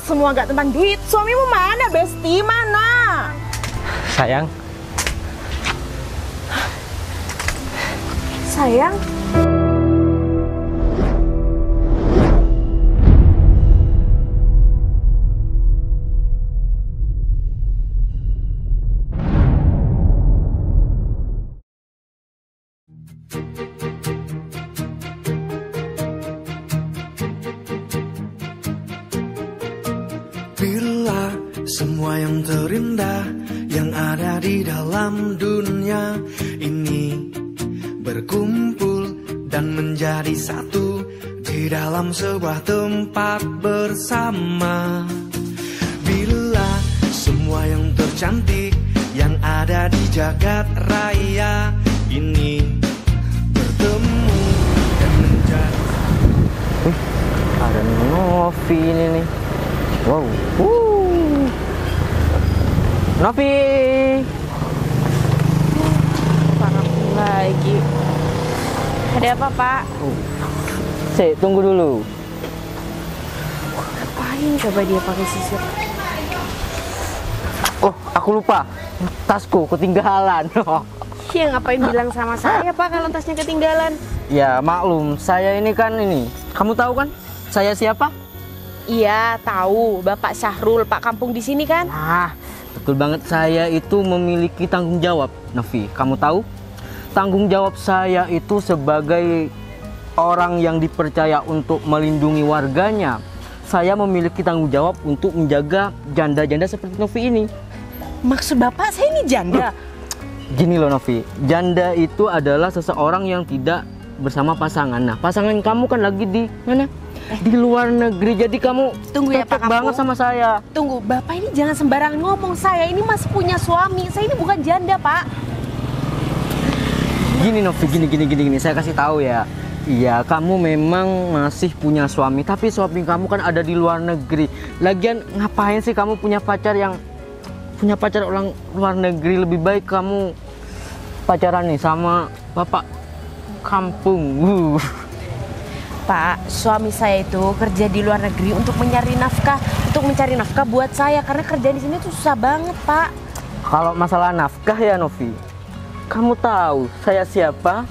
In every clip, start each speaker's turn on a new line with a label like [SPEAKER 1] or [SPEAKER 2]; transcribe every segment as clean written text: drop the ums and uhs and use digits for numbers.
[SPEAKER 1] semua nggak tentang duit. Suamimu mana, Besti? Mana?
[SPEAKER 2] Sayang.
[SPEAKER 1] Sayang?
[SPEAKER 3] Bila semua yang terindah yang ada di dalam dunia ini berkumpul dan menjadi satu di dalam sebuah tempat bersama. Bila semua yang tercantik yang ada di jagat raya ini bertemu dan menjadi
[SPEAKER 2] Ada Novi ini nih. Wow. Novi.
[SPEAKER 1] Parah lagi. Ada apa, Pak?
[SPEAKER 2] Tunggu dulu.
[SPEAKER 1] Ngapain coba dia pakai sisir?
[SPEAKER 2] Oh, aku lupa. Tasku ketinggalan.
[SPEAKER 1] Iya, ngapain bilang sama saya, Pak, kalau tasnya ketinggalan?
[SPEAKER 2] Ya, maklum. Saya ini kan ini. Kamu tahu kan? Saya siapa?
[SPEAKER 1] Iya, tahu. Bapak Syahrul, Pak kampung di sini kan?
[SPEAKER 2] Nah, betul banget. Saya itu memiliki tanggung jawab, Novi. Kamu tahu? Tanggung jawab saya itu sebagai orang yang dipercaya untuk melindungi warganya. Saya memiliki tanggung jawab untuk menjaga janda-janda seperti Novi ini.
[SPEAKER 1] Maksud Bapak saya ini janda?
[SPEAKER 2] Gini loh Novi, janda itu adalah seseorang yang tidak bersama pasangan. Nah, pasangan kamu kan lagi di mana? Di luar negeri. Jadi kamu
[SPEAKER 1] Tunggu ya, Pak
[SPEAKER 2] cocok banget sama saya.
[SPEAKER 1] Tunggu, Bapak ini jangan sembarangan ngomong. Saya ini masih punya suami. Saya ini bukan janda, Pak.
[SPEAKER 2] Gini Novi, gini. Saya kasih tahu ya. Iya, kamu memang masih punya suami, tapi suami kamu kan ada di luar negeri. Lagian ngapain sih kamu punya pacar orang luar negeri? Lebih baik kamu pacaran nih sama bapak kampung.
[SPEAKER 1] Pak, suami saya itu kerja di luar negeri untuk mencari nafkah buat saya, karena kerja di sini tuh susah banget, Pak.
[SPEAKER 2] Kalau masalah nafkah ya Novi, kamu tahu saya siapa?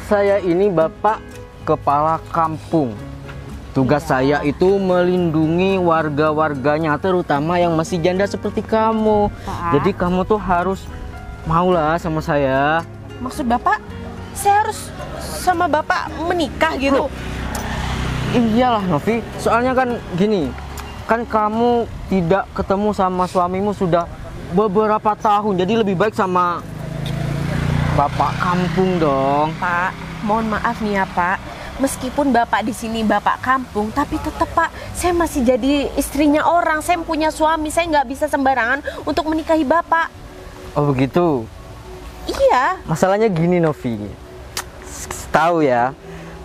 [SPEAKER 2] Saya ini bapak kepala kampung. Tugas saya itu melindungi warga-warganya, terutama yang masih janda seperti kamu.
[SPEAKER 1] Pak.
[SPEAKER 2] Jadi kamu tuh harus maulah sama saya.
[SPEAKER 1] Maksud Bapak, saya harus sama Bapak menikah gitu?
[SPEAKER 2] Loh, iyalah Novi, soalnya kan gini, kan kamu tidak ketemu sama suamimu sudah beberapa tahun, jadi lebih baik sama bapak kampung dong.
[SPEAKER 1] Pak, mohon maaf nih ya Pak. Meskipun Bapak di sini Bapak kampung, tapi tetap Pak, saya masih jadi istrinya orang. Saya punya suami, saya nggak bisa sembarangan untuk menikahi Bapak.
[SPEAKER 2] Oh begitu.
[SPEAKER 1] Iya.
[SPEAKER 2] Masalahnya gini Novi, tahu ya,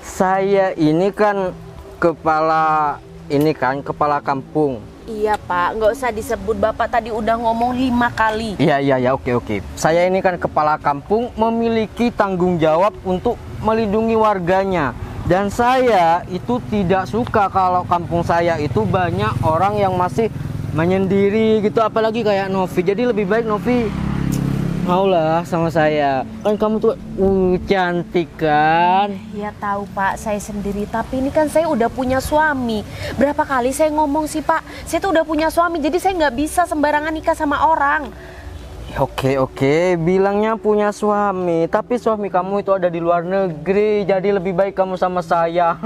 [SPEAKER 2] saya ini kan kepala kampung.
[SPEAKER 1] Iya Pak, nggak usah disebut. Bapak tadi udah ngomong 5 kali.
[SPEAKER 2] Iya, oke. Saya ini kan kepala kampung, memiliki tanggung jawab untuk melindungi warganya. Dan saya itu tidak suka kalau kampung saya itu banyak orang yang masih menyendiri gitu, apalagi kayak Novi. Jadi lebih baik Novi maulah sama saya. Kan kamu tuh cantik kan?
[SPEAKER 1] Ya tahu Pak, saya sendiri. Tapi ini kan saya udah punya suami. Berapa kali saya ngomong sih Pak, saya tuh udah punya suami, jadi saya nggak bisa sembarangan nikah sama orang.
[SPEAKER 2] Oke, bilangnya punya suami, tapi suami kamu itu ada di luar negeri. Jadi lebih baik kamu sama saya.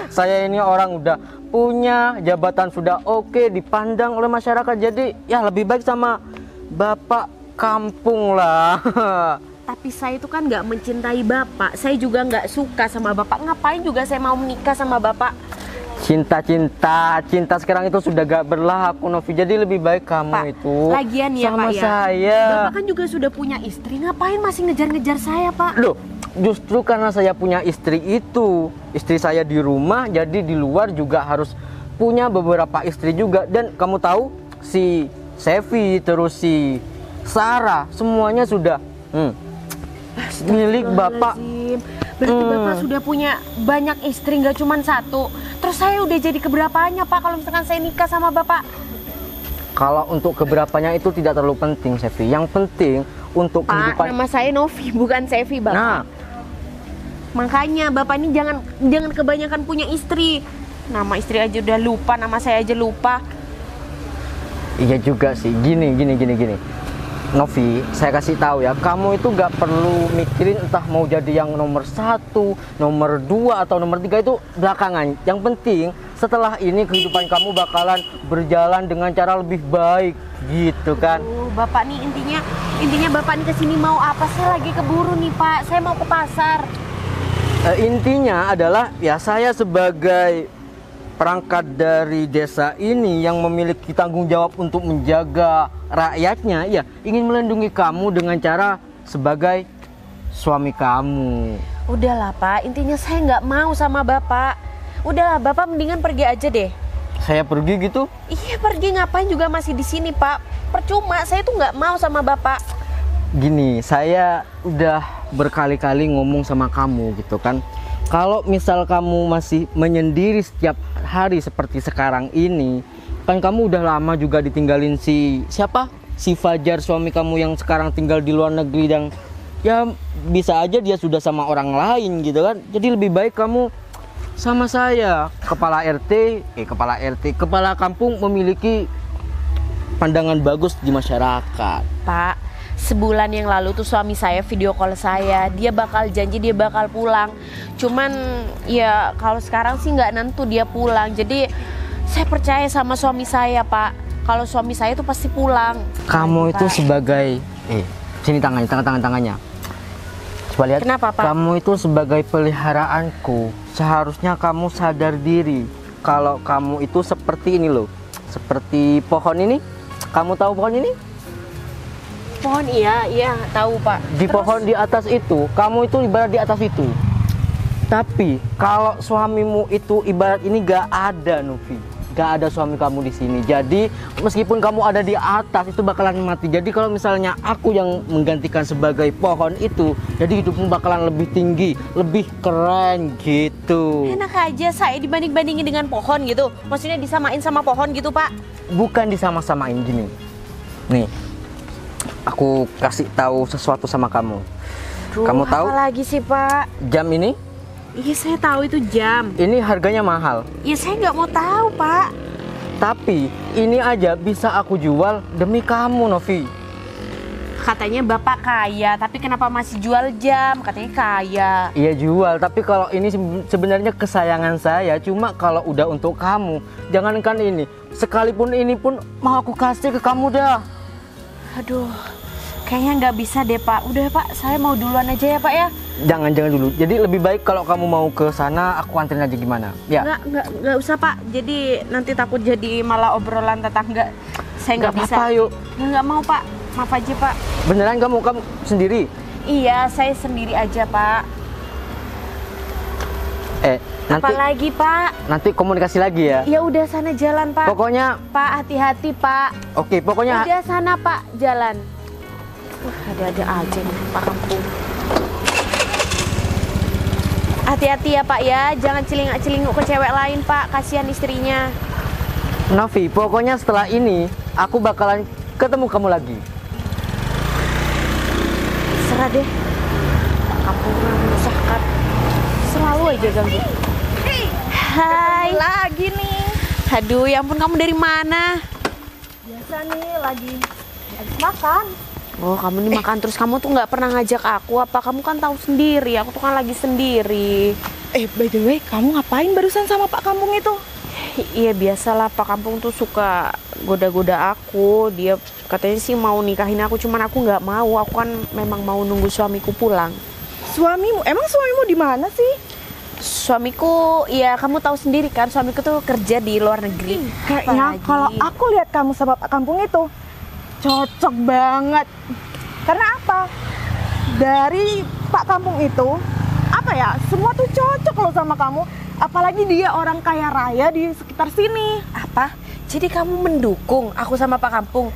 [SPEAKER 2] Saya ini orang udah punya jabatan, sudah oke, dipandang oleh masyarakat. Jadi ya lebih baik sama bapak kampung lah.
[SPEAKER 1] Tapi saya itu kan nggak mencintai Bapak. Saya juga nggak suka sama Bapak. Ngapain juga saya mau menikah sama Bapak?
[SPEAKER 2] Cinta sekarang itu sudah gak berlaku Novi. Jadi lebih baik kamu
[SPEAKER 1] Pak,
[SPEAKER 2] itu
[SPEAKER 1] lagian ya
[SPEAKER 2] sama
[SPEAKER 1] Pak ya,
[SPEAKER 2] saya.
[SPEAKER 1] Bapak kan juga sudah punya istri. Ngapain masih ngejar-ngejar saya Pak?
[SPEAKER 2] Loh, justru karena saya punya istri itu, istri saya di rumah, jadi di luar juga harus punya beberapa istri juga. Dan kamu tahu si Sevi terus si Sarah semuanya sudah milik Bapak.
[SPEAKER 1] Berarti Bapak sudah punya banyak istri, nggak cuma satu. Terus saya udah jadi keberapanya Pak kalau misalkan saya nikah sama Bapak?
[SPEAKER 2] Kalau untuk keberapanya itu tidak terlalu penting, Sevi. Yang penting untuk
[SPEAKER 1] Pak,
[SPEAKER 2] kehidupan.
[SPEAKER 1] nama saya Novi, bukan Sevi Bapak.
[SPEAKER 2] Nah,
[SPEAKER 1] Makanya Bapak ini jangan kebanyakan punya istri. Nama istri aja udah lupa, nama saya aja lupa.
[SPEAKER 2] iya juga sih. Gini. Novi, saya kasih tahu ya, kamu itu nggak perlu mikirin entah mau jadi yang nomor 1, nomor 2 atau nomor 3 itu belakangan. Yang penting setelah ini kehidupan kamu bakalan berjalan dengan cara lebih baik, gitu kan?
[SPEAKER 1] Bapak nih intinya Bapak nih kesini mau apa? Saya lagi keburu nih Pak, saya mau ke pasar.
[SPEAKER 2] Intinya adalah ya saya sebagai perangkat dari desa ini yang memiliki tanggung jawab untuk menjaga rakyatnya, ya ingin melindungi kamu dengan cara sebagai suami kamu.
[SPEAKER 1] Udahlah Pak, intinya saya nggak mau sama Bapak. Udahlah Bapak mendingan pergi aja deh.
[SPEAKER 2] Saya pergi gitu?
[SPEAKER 1] Iya pergi, ngapain juga masih di sini Pak? Percuma, saya tuh nggak mau sama Bapak.
[SPEAKER 2] Gini, saya udah berkali-kali ngomong sama kamu gitu kan. Kalau misal kamu masih menyendiri setiap hari seperti sekarang ini, kan kamu udah lama juga ditinggalin si Fajar, suami kamu yang sekarang tinggal di luar negeri, dan ya bisa aja dia sudah sama orang lain gitu kan. Jadi lebih baik kamu sama saya, kepala kampung, memiliki pandangan bagus di masyarakat.
[SPEAKER 1] Pak, sebulan yang lalu tuh suami saya video call saya, dia bakal janji dia bakal pulang. Cuman ya kalau sekarang sih nggak nentu dia pulang. Jadi saya percaya sama suami saya Pak, kalau suami saya tuh pasti pulang.
[SPEAKER 2] Kamu itu sebagai sini tangannya. Coba lihat.
[SPEAKER 1] Kenapa Pak?
[SPEAKER 2] Kamu itu sebagai peliharaanku, seharusnya kamu sadar diri kalau kamu itu seperti ini loh, seperti pohon ini. Kamu tahu pohon ini?
[SPEAKER 1] Pohon iya tahu Pak.
[SPEAKER 2] Di pohon di atas itu, kamu itu ibarat di atas itu. Tapi kalau suamimu itu ibarat ini gak ada, Novi. Gak ada suami kamu di sini. Jadi meskipun kamu ada di atas itu bakalan mati. Jadi kalau misalnya aku yang menggantikan sebagai pohon itu, jadi hidupmu bakalan lebih tinggi, lebih keren gitu.
[SPEAKER 1] Enak aja saya dibanding-bandingin dengan pohon gitu. Maksudnya disamain sama pohon gitu Pak?
[SPEAKER 2] Bukan disama-samain gini. Nih, aku kasih tahu sesuatu sama kamu. Kamu tahu?
[SPEAKER 1] Apa lagi sih Pak?
[SPEAKER 2] Jam ini?
[SPEAKER 1] Iya saya tahu itu jam.
[SPEAKER 2] Ini harganya mahal.
[SPEAKER 1] Iya saya nggak mau tahu Pak.
[SPEAKER 2] Tapi ini aja bisa aku jual demi kamu, Novi.
[SPEAKER 1] Katanya Bapak kaya, tapi kenapa masih jual jam? Katanya kaya.
[SPEAKER 2] Iya jual, tapi kalau ini sebenarnya kesayangan saya. Cuma kalau udah untuk kamu, jangankan ini, sekalipun ini pun mau aku kasih ke kamu dah.
[SPEAKER 1] Aduh, kayaknya nggak bisa deh Pak. Udah Pak, saya mau duluan aja ya Pak ya.
[SPEAKER 2] Jangan dulu. Jadi lebih baik kalau kamu mau ke sana, aku anterin aja gimana? Ya.
[SPEAKER 1] Nggak usah Pak. Jadi nanti takut jadi malah obrolan tetangga. Saya nggak bisa.
[SPEAKER 2] Apa-apa, yuk.
[SPEAKER 1] Nggak mau Pak. Maaf aja Pak.
[SPEAKER 2] Beneran kamu sendiri?
[SPEAKER 1] Iya, saya sendiri aja Pak.
[SPEAKER 2] Nanti.
[SPEAKER 1] Apalagi Pak?
[SPEAKER 2] Nanti komunikasi lagi ya.
[SPEAKER 1] Ya udah sana jalan Pak.
[SPEAKER 2] Pokoknya.
[SPEAKER 1] Pak hati-hati Pak.
[SPEAKER 2] Oke, pokoknya.
[SPEAKER 1] Udah sana Pak jalan. Ada-ada aja nih Pak kampung. Hati-hati ya Pak ya, jangan celingak-celinguk ke cewek lain Pak, kasihan istrinya.
[SPEAKER 2] Novi, pokoknya setelah ini aku bakalan ketemu kamu lagi.
[SPEAKER 1] Serah deh, Pak kampungan menyusahkan, selalu aja ganggu. Hai.
[SPEAKER 4] Lagi nih.
[SPEAKER 1] Aduh, ya ampun, kamu dari mana?
[SPEAKER 4] Biasa nih lagi habis makan.
[SPEAKER 1] Oh, kamu nih makan terus, kamu tuh nggak pernah ngajak aku apa? Kamu kan tahu sendiri, aku tuh kan lagi sendiri.
[SPEAKER 4] By the way, kamu ngapain barusan sama Pak Kampung itu?
[SPEAKER 1] Iya biasalah, Pak Kampung tuh suka goda-goda aku. Dia katanya sih mau nikahin aku, cuman aku nggak mau. Aku kan memang mau nunggu suamiku pulang.
[SPEAKER 4] Suamimu? Emang suamimu di mana sih?
[SPEAKER 1] Suamiku, ya kamu tahu sendiri kan, suamiku tuh kerja di luar negeri.
[SPEAKER 4] Kayaknya kalau aku lihat kamu sama Pak Kampung itu cocok banget. Karena apa? Dari Pak Kampung itu, apa ya, semua tuh cocok loh sama kamu. Apalagi dia orang kaya raya di sekitar sini.
[SPEAKER 1] Apa? Jadi kamu mendukung aku sama Pak Kampung?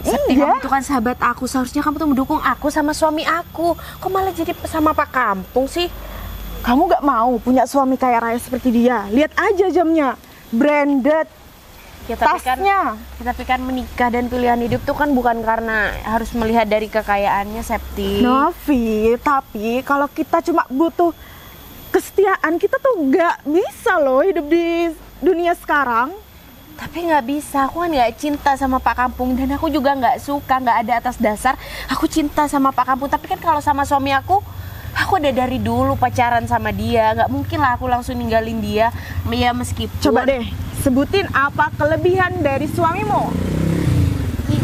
[SPEAKER 1] Sakti,
[SPEAKER 4] Iya.
[SPEAKER 1] kamu tuh kan sahabat aku, seharusnya kamu tuh mendukung aku sama suami aku. Kok malah jadi sama Pak Kampung sih?
[SPEAKER 4] Kamu gak mau punya suami kaya raya seperti dia? Lihat aja jamnya, branded,
[SPEAKER 1] Ya,
[SPEAKER 4] tasnya.
[SPEAKER 1] tapi kan menikah dan pilihan hidup tuh kan bukan karena harus melihat dari kekayaannya, Septi.
[SPEAKER 4] Novi, tapi kalau kita cuma butuh kesetiaan, kita tuh gak bisa loh hidup di dunia sekarang.
[SPEAKER 1] Tapi nggak bisa, aku kan nggak cinta sama Pak Kampung dan aku juga nggak suka, nggak ada atas dasar aku cinta sama Pak Kampung. Tapi kan kalau sama suami aku udah dari dulu pacaran sama dia, nggak mungkin lah aku langsung ninggalin dia. Ya meskipun.
[SPEAKER 4] Coba deh, sebutin apa kelebihan dari suamimu?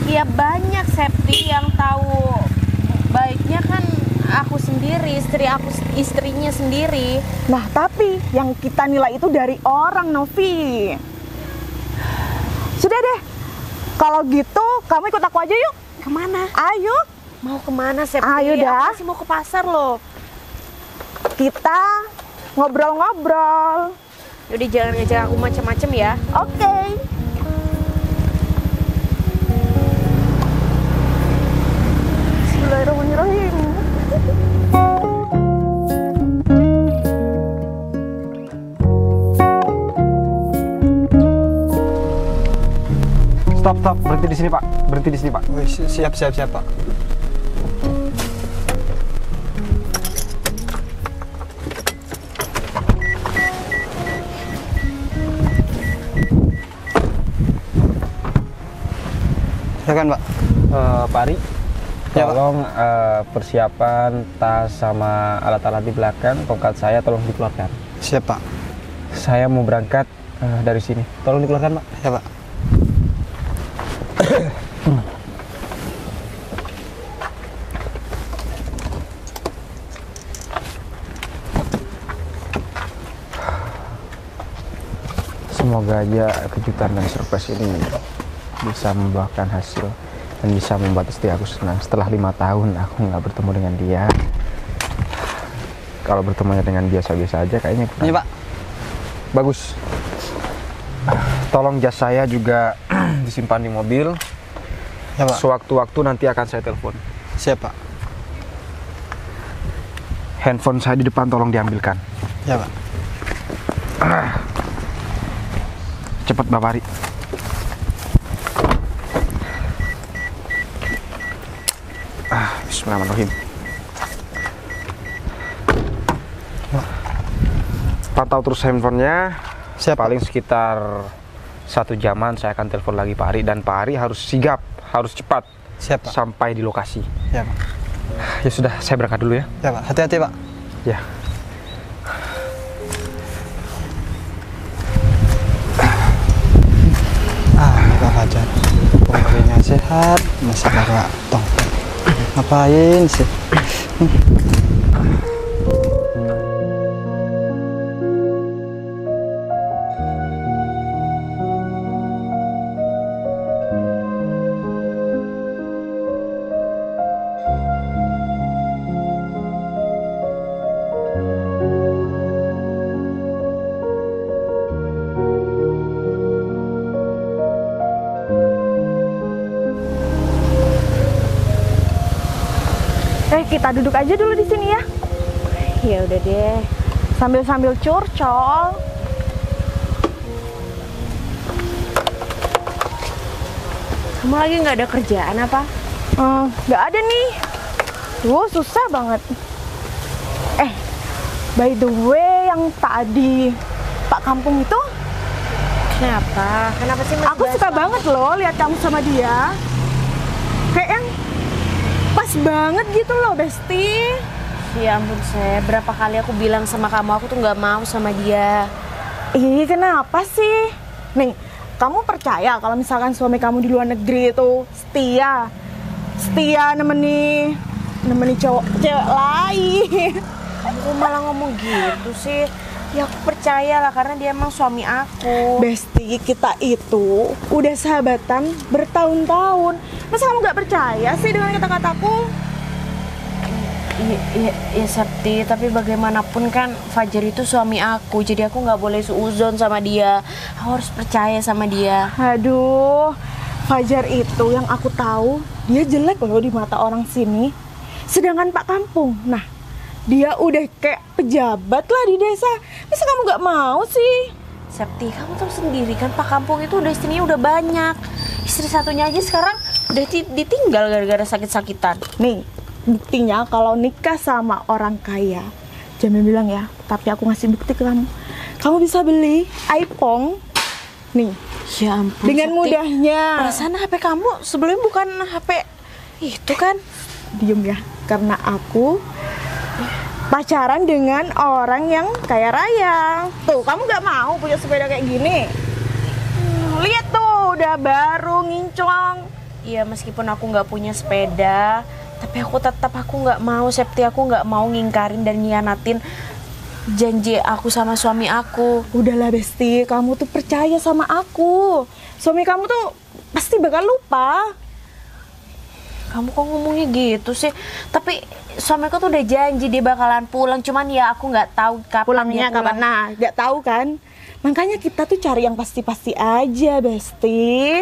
[SPEAKER 1] Ya banyak, Septi, yang tahu baiknya kan aku sendiri, istrinya sendiri.
[SPEAKER 4] Nah, tapi yang kita nilai itu dari orang, Novi. Sudah deh, kalau gitu kamu ikut aku aja yuk.
[SPEAKER 1] Kemana?
[SPEAKER 4] Ayo.
[SPEAKER 1] Mau kemana, Septi?
[SPEAKER 4] Ayo dah.
[SPEAKER 1] Aku masih mau ke pasar loh.
[SPEAKER 4] Kita ngobrol-ngobrol.
[SPEAKER 1] Yaudah, jangan ngajak aku macam-macam ya.
[SPEAKER 4] Oke. Bismillahirrahmanirrahim.
[SPEAKER 5] Stop, berhenti di sini Pak, berhenti di sini Pak.
[SPEAKER 6] Wih, siap Pak. Silakan Pak.
[SPEAKER 5] Pak Ari,
[SPEAKER 6] Ya, Pak.
[SPEAKER 5] tolong persiapan tas sama alat-alat di belakang, tongkat saya tolong dikeluarkan.
[SPEAKER 6] Siap Pak.
[SPEAKER 5] Saya mau berangkat dari sini, tolong dikeluarkan Pak.
[SPEAKER 6] Ya Pak.
[SPEAKER 5] Semoga aja kejutan dan surprise ini bisa membuahkan hasil dan bisa membuat istri aku senang. Setelah 5 tahun aku nggak bertemu dengan dia. Kalau bertemunya dengan biasa-biasa aja kayaknya kurang.
[SPEAKER 6] Ini Pak.
[SPEAKER 5] Bagus. Tolong jas saya juga disimpan di mobil.
[SPEAKER 6] Ya Pak.
[SPEAKER 5] Sewaktu-waktu nanti akan saya telepon.
[SPEAKER 6] Siap Pak.
[SPEAKER 5] Handphone saya di depan tolong diambilkan.
[SPEAKER 6] Ya Pak.
[SPEAKER 5] Cepat Bapak Ari. Bismillahirrahmanirrahim. Pantau terus handphonenya.
[SPEAKER 6] Siap.
[SPEAKER 5] Paling sekitar 1 jaman saya akan telepon lagi Pak Ari, dan Pak Ari harus sigap, harus cepat
[SPEAKER 6] Siap Pak.
[SPEAKER 5] sampai di lokasi.
[SPEAKER 6] Ya Pak.
[SPEAKER 5] Ya sudah, saya berangkat dulu ya.
[SPEAKER 6] Ya Pak. Hati-hati Pak.
[SPEAKER 5] Ya.
[SPEAKER 6] Pak Fajar. Pokoknya sehat, masih bawa tongkat. Ngapain sih?
[SPEAKER 4] Kita duduk aja dulu di sini ya.
[SPEAKER 1] Ya udah deh.
[SPEAKER 4] Sambil-sambil curcol.
[SPEAKER 1] Kamu lagi nggak ada kerjaan apa?
[SPEAKER 4] Nggak ada nih. Duh, susah banget. By the way, yang tadi Pak Kampung itu,
[SPEAKER 1] Kenapa? Kenapa sih?
[SPEAKER 4] aku suka banget loh lihat kamu sama dia. Kayak yang pas banget gitu loh, Besti.
[SPEAKER 1] Ya ampun, berapa kali aku bilang sama kamu aku tuh nggak mau sama dia.
[SPEAKER 4] Ih, kenapa sih? Nih, kamu percaya kalau misalkan suami kamu di luar negeri itu setia nemeni cowok cewek lain?
[SPEAKER 1] Aku malah ngomong gitu sih. Ya aku percaya lah karena dia emang suami aku.
[SPEAKER 4] Besti, kita itu udah sahabatan bertahun-tahun. Masa kamu gak percaya sih dengan kata-kataku?
[SPEAKER 1] Iya Septi, tapi bagaimanapun kan Fajar itu suami aku, jadi aku nggak boleh suuzon sama dia. Aku harus percaya sama dia.
[SPEAKER 4] Aduh, Fajar itu yang aku tahu dia jelek loh di mata orang sini. Sedangkan Pak Kampung, nah Dia udah kayak pejabat lah di desa. Masa kamu gak mau sih?
[SPEAKER 1] Septi, kamu tahu sendiri kan Pak Kampung itu udah istrinya udah banyak. Istri satunya aja sekarang udah ditinggal gara-gara sakit-sakitan.
[SPEAKER 4] Nih, buktinya kalau nikah sama orang kaya, jangan bilang ya, tapi aku ngasih bukti ke kamu. Kamu bisa beli iPhone. Nih,
[SPEAKER 1] Ya ampun,
[SPEAKER 4] dengan
[SPEAKER 1] Septi.
[SPEAKER 4] mudahnya.
[SPEAKER 1] Perasaan HP kamu sebelumnya bukan HP itu kan?
[SPEAKER 4] Diem ya, karena aku pacaran dengan orang yang kaya raya. Tuh, kamu gak mau punya sepeda kayak gini? Lihat tuh, udah baru ngincong.
[SPEAKER 1] Iya, meskipun aku nggak punya sepeda, tapi aku nggak mau, Septi, aku nggak mau ngingkarin dan nyianatin janji aku sama suami aku.
[SPEAKER 4] Udahlah Besti, kamu tuh percaya sama aku. Suami kamu tuh pasti bakal lupa.
[SPEAKER 1] Kamu kok ngomongnya gitu sih? Tapi suamiku tuh udah janji dia bakalan pulang, cuman ya aku nggak tahu kapan
[SPEAKER 4] Pulangnya
[SPEAKER 1] dia pulang.
[SPEAKER 4] kapan? Nah, gak tahu kan? Makanya kita tuh cari yang pasti-pasti aja, Besti.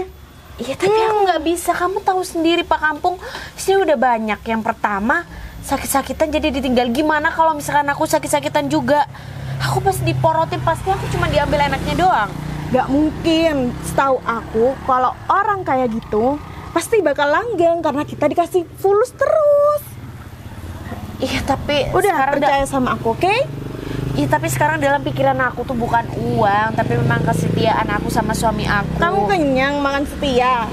[SPEAKER 1] Iya, tapi aku nggak bisa. Kamu tahu sendiri Pak Kampung, sini udah banyak. Yang pertama sakit-sakitan jadi ditinggal. Gimana kalau misalkan aku sakit-sakitan juga? Aku pasti diporotin, pasti aku cuma diambil enaknya doang.
[SPEAKER 4] Gak mungkin. Setahu aku, kalau orang kayak gitu pasti bakal langgeng karena kita dikasih fulus terus.
[SPEAKER 1] Iya, tapi
[SPEAKER 4] Udah
[SPEAKER 1] sekarang
[SPEAKER 4] percaya sama aku, oke?
[SPEAKER 1] Iya, tapi sekarang dalam pikiran aku tuh bukan uang, tapi memang kesetiaan aku sama suami aku.
[SPEAKER 4] Kamu kenyang makan setia.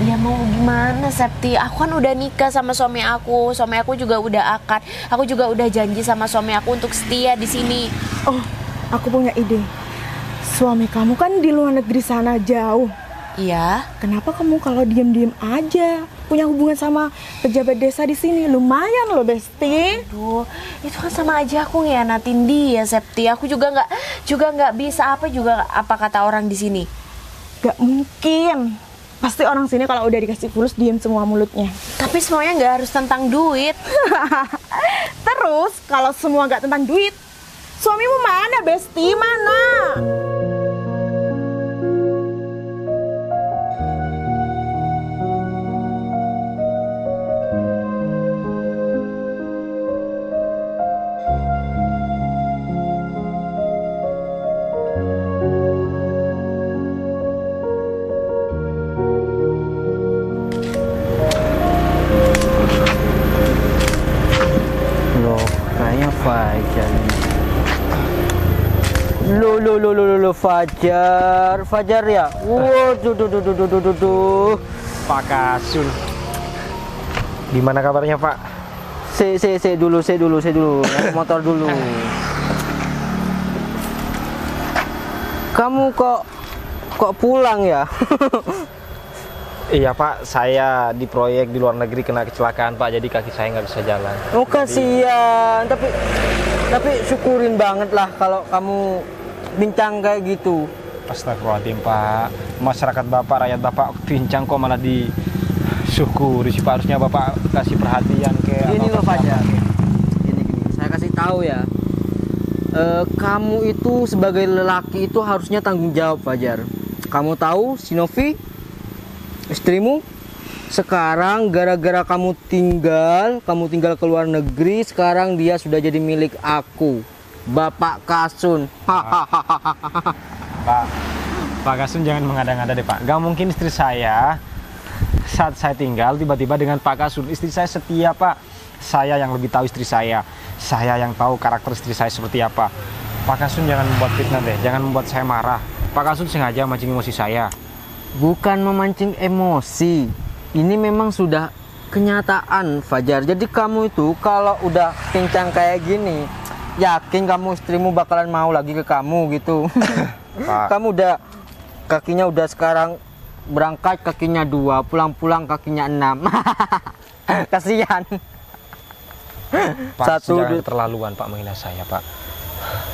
[SPEAKER 1] Ya mau gimana, Septi? Aku kan udah nikah sama suami aku juga udah akad. Aku juga udah janji sama suami aku untuk setia di sini.
[SPEAKER 4] Oh, aku punya ide. Suami kamu kan di luar negeri sana jauh.
[SPEAKER 1] Iya.
[SPEAKER 4] Kenapa kamu kalau diem-diem aja punya hubungan sama pejabat desa di sini? Lumayan loh, Besti.
[SPEAKER 1] Aduh, itu kan sama aja aku ngianatin dia, Septi. Aku juga nggak bisa apa kata orang di sini.
[SPEAKER 4] Gak mungkin. Pasti orang sini kalau udah dikasih fulus diem semua mulutnya.
[SPEAKER 1] Tapi semuanya nggak harus tentang duit.
[SPEAKER 4] Terus kalau semua gak tentang duit, suamimu mana, Besti? Mana?
[SPEAKER 2] Loh, kayaknya Fajar nih. Lo, Fajar ya? Waduh.
[SPEAKER 5] Pak Kasun. Gimana kabarnya, Pak?
[SPEAKER 2] Saya dulu. Naik motor dulu. Kamu kok pulang ya?
[SPEAKER 5] Iya, Pak, saya di proyek di luar negeri kena kecelakaan, Pak, jadi kaki saya nggak bisa jalan.
[SPEAKER 2] Oh, kasihan. Tapi syukurin banget lah kalau kamu bincang kayak gitu.
[SPEAKER 5] Astagfirullahaladzim, Pak. Masyarakat Bapak, rakyat Bapak pincang kok malah disyukuri sih, Pak. Harusnya Bapak kasih perhatian ke
[SPEAKER 2] Gini
[SPEAKER 5] atau
[SPEAKER 2] loh Fajar.
[SPEAKER 5] apa.
[SPEAKER 2] Gini. Saya kasih tahu ya. Kamu itu sebagai lelaki itu harusnya tanggung jawab, Fajar. Kamu tahu si Novi, istrimu, sekarang gara-gara kamu tinggal ke luar negeri, sekarang dia sudah jadi milik aku, Bapak Kasun.
[SPEAKER 5] Pak Kasun jangan mengada-ngada deh, Pak. Gak mungkin istri saya saat saya tinggal tiba-tiba dengan Pak Kasun. Istri saya setia, Pak. Saya yang lebih tahu istri saya. Saya yang tahu karakter istri saya seperti apa. Pak Kasun jangan membuat fitnah deh. Jangan membuat saya marah. Pak Kasun sengaja mancing emosi saya.
[SPEAKER 2] Bukan memancing emosi. Ini memang sudah kenyataan, Fajar. Jadi kamu itu kalau udah pincang kayak gini, yakin kamu istrimu bakalan mau lagi ke kamu gitu.
[SPEAKER 5] Pak.
[SPEAKER 2] Kamu udah kakinya udah sekarang berangkat kakinya 2, pulang-pulang kakinya 6. Kasihan.
[SPEAKER 5] Pak, jangan keterlaluan, Pak, menghina saya, Pak.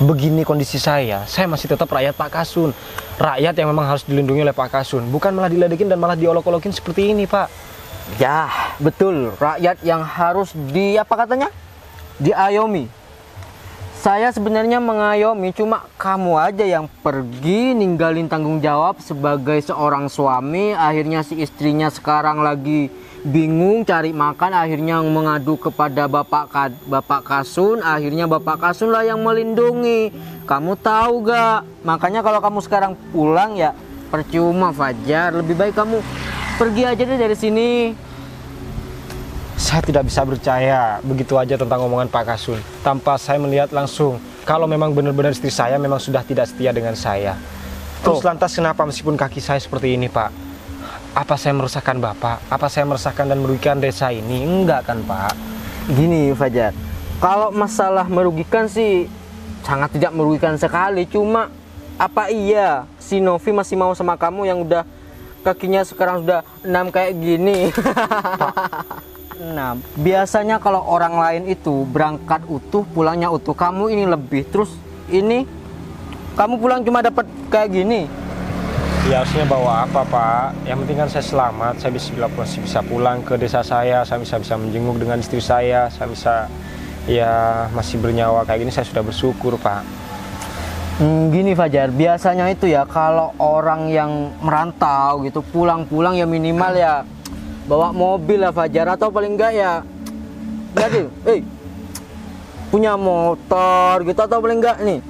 [SPEAKER 5] Begini kondisi saya masih tetap rakyat Pak Kasun. Rakyat yang memang harus dilindungi oleh Pak Kasun, bukan malah diledekin dan malah diolok-olokin seperti ini, Pak.
[SPEAKER 2] Ya, betul. Rakyat yang harus diayomi. Saya sebenarnya mengayomi, cuma kamu aja yang pergi ninggalin tanggung jawab sebagai seorang suami. Akhirnya si istrinya sekarang lagi bingung cari makan, akhirnya mengadu kepada Bapak Kasun, akhirnya Bapak Kasun lah yang melindungi. Kamu tahu gak? Makanya kalau kamu sekarang pulang ya percuma Fajar, lebih baik kamu pergi aja deh dari sini.
[SPEAKER 5] Saya tidak bisa percaya begitu aja tentang omongan Pak Kasun tanpa saya melihat langsung kalau memang benar-benar istri saya memang sudah tidak setia dengan saya. Terus lantas kenapa meskipun kaki saya seperti ini, Pak? Apa saya meresahkan Bapak? Apa saya meresahkan dan merugikan desa ini? Enggak kan, Pak?
[SPEAKER 2] Gini Fajar, kalau masalah merugikan sih sangat tidak merugikan sekali. Cuma apa iya si Novi masih mau sama kamu yang udah kakinya sekarang sudah 6 kayak gini? 6. Biasanya kalau orang lain itu berangkat utuh, pulangnya utuh. Kamu ini lebih. Terus ini kamu pulang cuma dapat kayak gini.
[SPEAKER 5] Ya harusnya bawa apa, Pak? Yang penting kan saya selamat, saya bisa pulang ke desa saya bisa menjenguk dengan istri saya bisa ya masih bernyawa kayak gini, saya sudah bersyukur, Pak.
[SPEAKER 2] Gini Fajar, biasanya itu ya kalau orang yang merantau gitu pulang-pulang ya minimal ya bawa mobil lah Fajar, atau paling enggak ya jadi punya motor gitu, atau paling enggak nih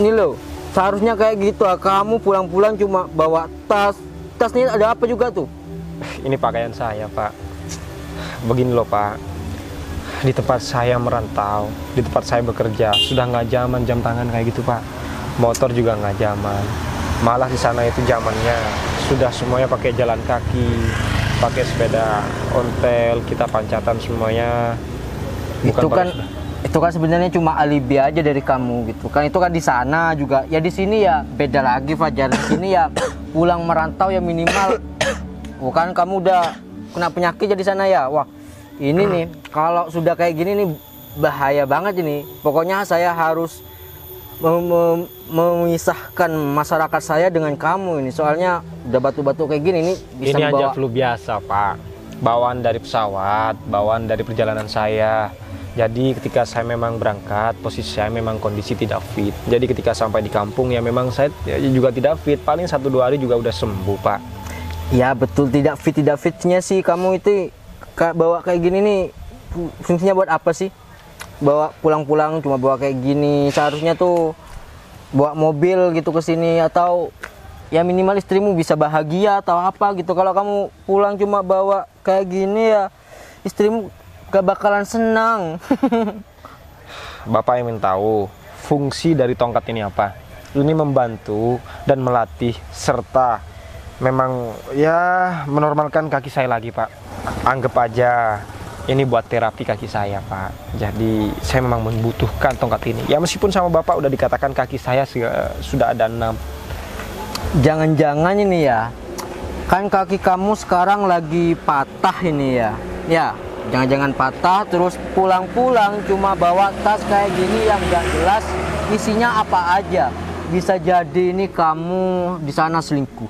[SPEAKER 2] ini loh, seharusnya kayak gitu. Kamu pulang-pulang cuma bawa tas ini ada apa juga tuh?
[SPEAKER 5] Ini pakaian saya, Pak. Begini loh, Pak, di tempat saya merantau, di tempat saya bekerja sudah nggak zaman jam tangan kayak gitu, Pak. Motor juga nggak zaman, malah di sana itu zamannya sudah semuanya pakai jalan kaki, pakai sepeda ontel, kita pancatan semuanya.
[SPEAKER 2] Itu kan sebenarnya cuma alibi aja dari kamu gitu kan. Itu kan di sana juga ya, di sini ya beda lagi Fajar. Di sini ya pulang merantau ya minimal bukan kamu udah kena penyakit jadi sana ya. Wah ini nih kalau sudah kayak gini nih bahaya banget ini. Pokoknya saya harus memisahkan masyarakat saya dengan kamu ini, soalnya udah batu-batu kayak gini ini bisa
[SPEAKER 5] ini
[SPEAKER 2] membawa...
[SPEAKER 5] aja flu biasa, Pak, bawaan dari pesawat, bawaan dari perjalanan saya. Jadi ketika saya memang berangkat, posisi saya memang kondisi tidak fit. Jadi ketika sampai di kampung ya memang saya juga tidak fit. Paling 1-2 hari juga udah sembuh, Pak.
[SPEAKER 2] Ya betul, tidak fitnya sih kamu itu bawa kayak gini nih. Fungsinya buat apa sih? Bawa pulang-pulang cuma bawa kayak gini. Seharusnya tuh bawa mobil gitu ke sini, atau ya minimal istrimu bisa bahagia atau apa gitu. Kalau kamu pulang cuma bawa kayak gini ya istrimu gak bakalan senang.
[SPEAKER 5] Bapak ingin tahu fungsi dari tongkat ini apa? Ini membantu dan melatih serta memang ya menormalkan kaki saya lagi, Pak. Anggap aja ini buat terapi kaki saya, Pak. Jadi saya memang membutuhkan tongkat ini. Ya meskipun sama Bapak udah dikatakan kaki saya sudah ada 6.
[SPEAKER 2] Jangan-jangan ini ya, kan kaki kamu sekarang lagi patah ini ya. Ya, jangan-jangan patah terus pulang-pulang cuma bawa tas kayak gini yang gak jelas isinya apa aja. Bisa jadi ini kamu di sana selingkuh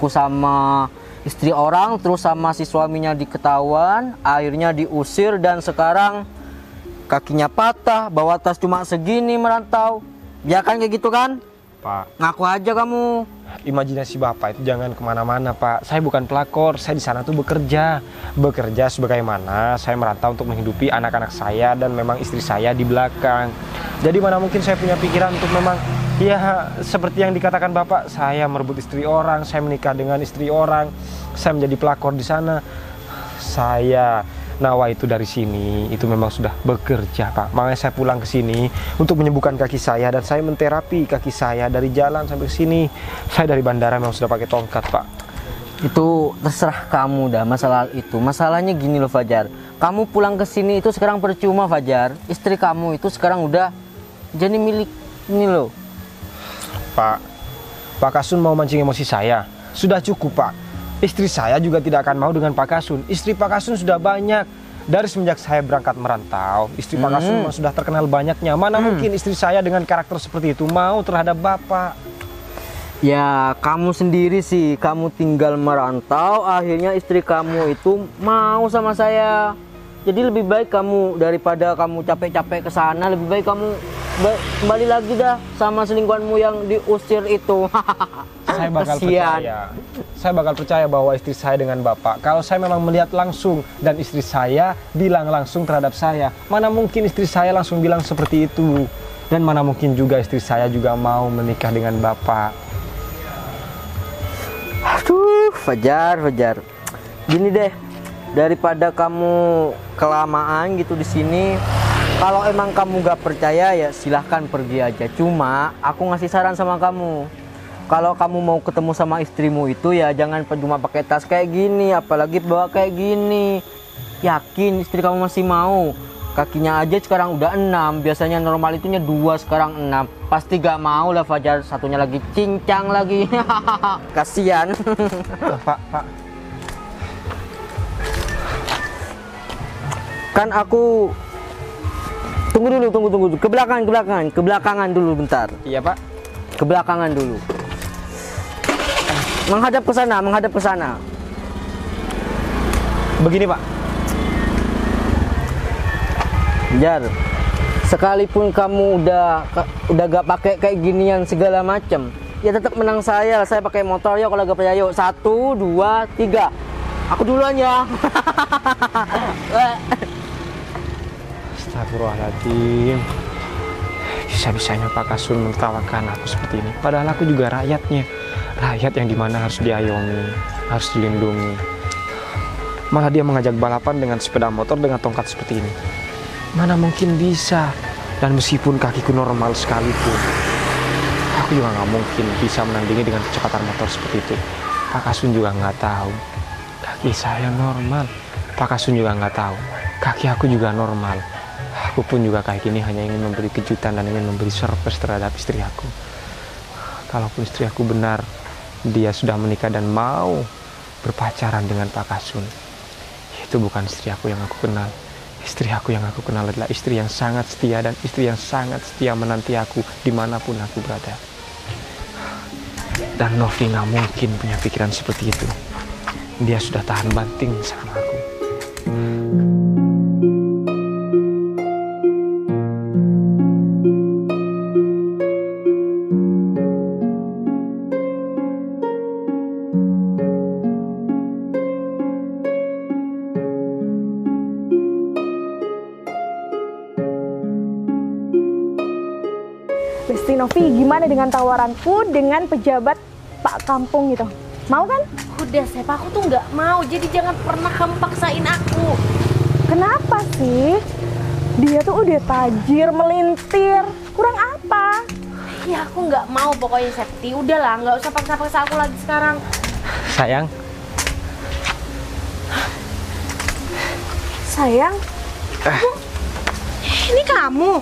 [SPEAKER 2] sama istri orang, terus sama si suaminya diketahuan, akhirnya diusir dan sekarang kakinya patah, bawa tas cuma segini merantau. Ya kan kayak gitu kan?
[SPEAKER 5] Pak,
[SPEAKER 2] ngaku aja kamu.
[SPEAKER 5] Imajinasi Bapak itu jangan kemana-mana, Pak. Saya bukan pelakor, saya di sana tuh bekerja sebagaimana saya merantau untuk menghidupi anak-anak saya dan memang istri saya di belakang. Jadi mana mungkin saya punya pikiran untuk memang ya seperti yang dikatakan Bapak, saya merebut istri orang, saya menikah dengan istri orang, saya menjadi pelakor di sana. Saya Nawa itu dari sini itu memang sudah bekerja, Pak. Makanya saya pulang ke sini untuk menyembuhkan kaki saya dan saya menterapi kaki saya dari jalan sampai ke sini. Saya dari bandara memang sudah pakai tongkat, Pak.
[SPEAKER 2] Itu terserah kamu dah masalah itu. Masalahnya gini loh Fajar, kamu pulang ke sini itu sekarang percuma Fajar. Istri kamu itu sekarang udah jadi milik ini loh.
[SPEAKER 5] Pak Kasun mau mancing emosi saya. Sudah cukup, Pak. Istri saya juga tidak akan mau dengan Pak Kasun. Istri Pak Kasun sudah banyak. Dari semenjak saya berangkat merantau, istri Pak Kasun memang sudah terkenal banyaknya. Mana mungkin istri saya dengan karakter seperti itu mau terhadap Bapak?
[SPEAKER 2] Ya kamu sendiri sih, kamu tinggal merantau, akhirnya istri kamu itu mau sama saya. Jadi lebih baik kamu, daripada kamu capek-capek ke sana, lebih baik kamu kembali lagi dah sama selingkuhanmu yang diusir itu.
[SPEAKER 5] Saya Saya bakal
[SPEAKER 2] Kasihan.
[SPEAKER 5] percaya. Saya bakal percaya bahwa istri saya dengan bapak. Kalau saya memang melihat langsung dan istri saya bilang langsung terhadap saya, mana mungkin istri saya langsung bilang seperti itu. Dan mana mungkin juga istri saya juga mau menikah dengan bapak.
[SPEAKER 2] Aduh, Fajar. Gini deh, daripada kamu kelamaan gitu di sini, kalau emang kamu gak percaya ya silahkan pergi aja. Cuma aku ngasih saran sama kamu, kalau kamu mau ketemu sama istrimu itu ya jangan cuma pakai tas kayak gini, apalagi bawa kayak gini. Yakin istri kamu masih mau? Kakinya aja sekarang udah 6, biasanya normal itunya 2, sekarang 6. Pasti gak mau lah Fajar, satunya lagi cincang lagi. Kasian.
[SPEAKER 5] Pak.
[SPEAKER 2] Kan aku tunggu dulu. Kebelakangan dulu bentar.
[SPEAKER 5] Iya, Pak.
[SPEAKER 2] Kebelakangan dulu. Menghadap ke sana.
[SPEAKER 5] Begini, Pak.
[SPEAKER 2] Jar, sekalipun kamu udah gak pakai kayak ginian segala macem, ya tetap menang saya. Saya pakai motor ya kalau gak percaya. Yuk, 1, 2, 3. Aku duluan ya.
[SPEAKER 5] Astagfirullahaladzim. Bisa-bisanya Pak Kasun menertawakan aku seperti ini. Padahal aku juga rakyatnya. Rakyat yang dimana harus diayomi, harus dilindungi. Malah dia mengajak balapan dengan sepeda motor dengan tongkat seperti ini. Mana mungkin bisa. Dan meskipun kakiku normal sekalipun, aku juga nggak mungkin bisa menandingi dengan kecepatan motor seperti itu. Pak Kasun juga nggak tahu kaki saya normal. Pak Kasun juga nggak tahu kaki aku juga normal. Aku pun juga kayak gini hanya ingin memberi kejutan dan ingin memberi surprise terhadap istri aku. Kalaupun istri aku benar, dia sudah menikah dan mau berpacaran dengan Pak Kasun, itu bukan istri aku yang aku kenal. Istri aku yang aku kenal adalah istri yang sangat setia dan istri yang sangat setia menanti aku dimanapun aku berada. Dan Novi nggak mungkin punya pikiran seperti itu. Dia sudah tahan banting sama aku.
[SPEAKER 4] Besti Novi, gimana dengan tawaranku dengan pejabat Pak Kampung gitu? Mau kan?
[SPEAKER 1] Udah, Sep, aku tuh nggak mau. Jadi jangan pernah kamu paksain aku.
[SPEAKER 4] Kenapa sih? Dia tuh udah tajir, melintir. Kurang apa?
[SPEAKER 1] Ya aku nggak mau pokoknya, Septi. Udahlah, nggak usah paksa-paksa aku lagi sekarang.
[SPEAKER 5] Sayang,
[SPEAKER 4] Sayang, ini kamu?